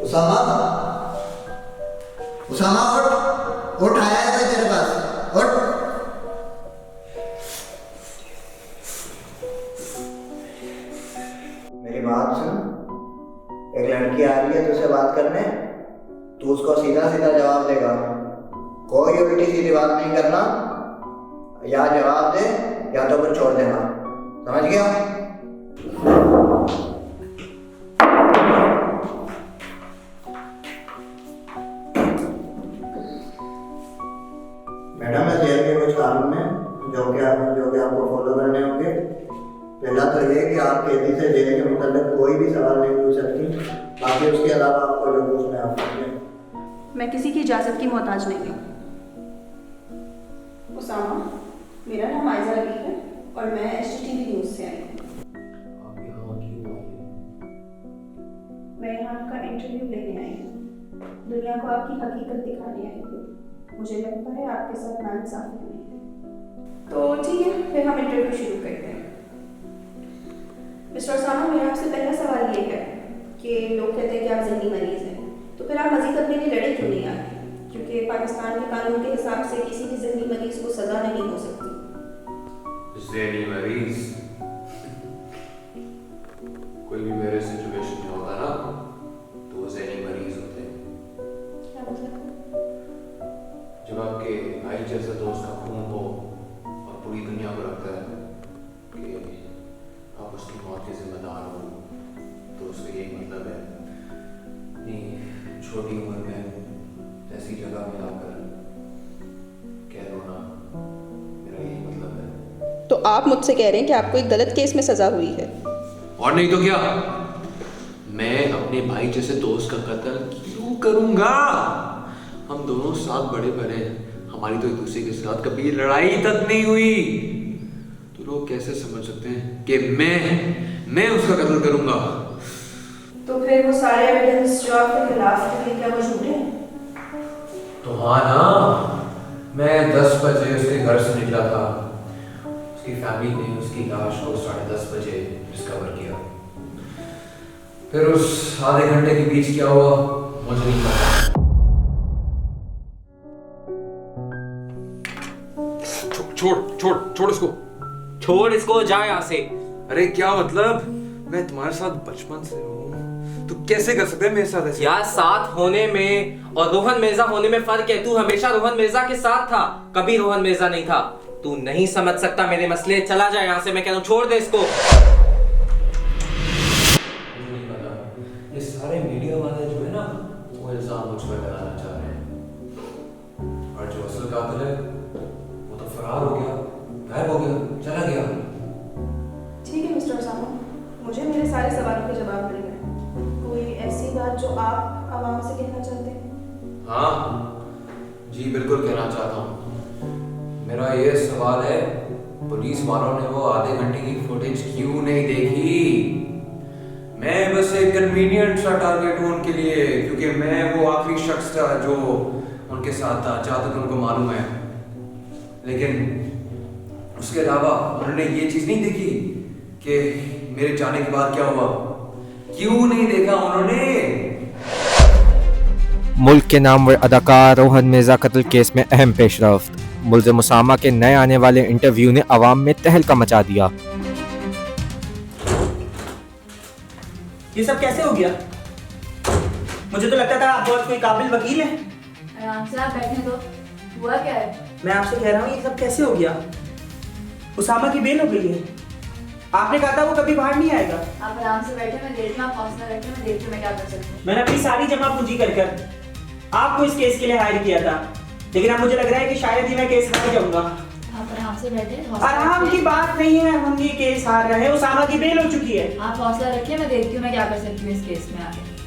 उसामा, उसामा उठ, उठ आया है कोई तेरे पास, उठ। मेरी बात सुन, एक लड़की आ रही है तुझसे बात करने, तू उसको सीधा सीधा जवाब देगा, कोई उल्टी सीधी बात नहीं करना, या जवाब दे या तो फिर छोड़ देना, समझ गया? मैडम, मैं जेल के कुछ कानून हैं जो कि आपको फॉलो करने होंगे। पहला तो ये कि आप कैदी से जेल के मुताबिक कोई भी सवाल नहीं पूछ सकती, बाकी उसके अलावा आपको जो पूछना है आप पूछें। मैं किसी की इजाज़त की मोहताज नहीं हूँ। उसामा, मेरा नाम आयजा रफ़ीक है और मैं HTTV न्यूज़ से आई हूँ। आप यहाँ क्यों आई हैं? मैं यहाँ का इंटरव्यू लेने आई हूँ, दुनिया को आपकी हकीकत दिखाने आई हूँ। मुझे लगता है आपके साथ नाइंसाफ़ी हुई है। तो ठीक है, फिर हम इंटरव्यू शुरू करते हैं। मिस्टर उसामा, मेरा आपसे पहला सवाल ये है कि लोग कहते हैं कि आप ज़हनी मरीज़ हैं, तो फिर आप मज़ीद अपने लिए लड़े क्यों नहीं आए? क्योंकि पाकिस्तान के कानून के हिसाब से किसी भी ज़हनी मरीज़ को सज़ा नहीं हो सकती। ज़हनी मरीज? कोई भी मेरे सिचुएशन में होता ना तो वो ज़हनी मरीज होते हैं। क्या मतलब? जब आपके भाई जैसे दोस्त का खून हो और पूरी दुनिया को लगता है कि आप उसकी मौत के जिम्मेदार हो, तो उसका यही मतलब है अपनी छोटी उम्र में ऐसी जगह में आकर कह रोना, मेरा यही मतलब है। तो आप मुझसे कह रहे हैं कि आपको एक गलत केस में सज़ा हुई है? और नहीं तो क्या, मैं अपने भाई जैसे दोस्त का कत्ल क्यों करूंगा? हम दोनों साथ बड़े बड़े, हमारी तो एक दूसरे के साथ कभी लड़ाई तक नहीं हुई, तो लोग कैसे समझ सकते हैं कि मैं उसका कत्ल करूंगा? तो फिर वो सारे एविडेंस जो आपके खिलाफ थे, क्या वो झूठे हैं? तो हाँ ना, मैं 10 बजे उसके घर से निकला था, उसकी फैमिली ने उसकी लाश को 10:30 बजे डिस्कवर किया। फिर उस आधे घंटे के बीच क्या हुआ मुझे नहीं पता। छोड़ इसको। छोड़ इसको, जा यहाँ से। अरे क्या मतलब, मैं तुम्हारे साथ बचपन से हूँ, तू कैसे कर सकते हैं मेरे साथ ऐसे? यार, साथ होने में और रोहन मिर्जा होने में फर्क है। तू हमेशा रोहन मिर्जा के साथ था, कभी रोहन मिर्जा नहीं था। तू नहीं समझ सकता मेरे मसले। चला जा यहाँ से, मैं कह रहा हूँ, छोड़ दे इसको। मुझे नहीं पता, ये सारे मीडिया वाले जो है ना, वो इल्जाम मुझ पर लगाना चाह रहे हैं, और जो असल कातिल है वो तो फरार हो गया, गायब हो गया, चला गया। ठीक है मिस्टर उसामा, मुझे मेरे सारे सवालों के जवाब मिल गए। कोई ऐसी बात जो आप आवाम से कहना चाहते हैं? हाँ जी, बिल्कुल कहना चाहता हूँ। मेरा ये सवाल है, पुलिस वालों ने वो आधे घंटे की फुटेज क्यों नहीं देखी? मैं बस एक कन्वीनियंट सा टारगेट हूँ उनके लिए, क्योंकि मैं वो आखिरी शख्स था जो उनके साथ था, जहाँ तक उनको मालूम है। लेकिन उसके अलावा उन्होंने ये चीज़ नहीं देखी कि मेरे जाने के बाद क्या हुआ। क्यों नहीं देखा उन्होंने? मुल्क के नामवर अदाकार रोहन मिर्जा कत्ल केस में अहम पेशरफ्त। मुल्ज़िम उसामा के नए आने वाले इंटरव्यू ने अवाम में तहलका मचा दिया। ये सब कैसे हो गया? मुझे तो लगता था आप बहुत कोई काबिल वकील हैं। आराम से आप बैठे तो हुआ क्या है? मैं आपसे कह रहा हूँ, ये सब कैसे हो गया? उसामा की बेल हो गई है। आपने कहा था वो कभी बाहर नहीं आएगा। आप आराम से बैठे, मैं देर में आप हौसला रखें, मैं देखती हूँ मैं क्या कर सकती हूँ। मैंने अपनी सारी जमा पूंजी कर आपको इस केस के लिए हायर किया था, लेकिन अब मुझे लग रहा है कि शायद ही मैं केस हार जाऊंगा। आप आराम से बैठे, आराम की बात नहीं है, हम ये केस हार रहे हैं। उसामा की बेल हो चुकी है। आप हौसला रखिए, मैं देखती हूँ मैं क्या कर सकती हूँ इस केस में आके।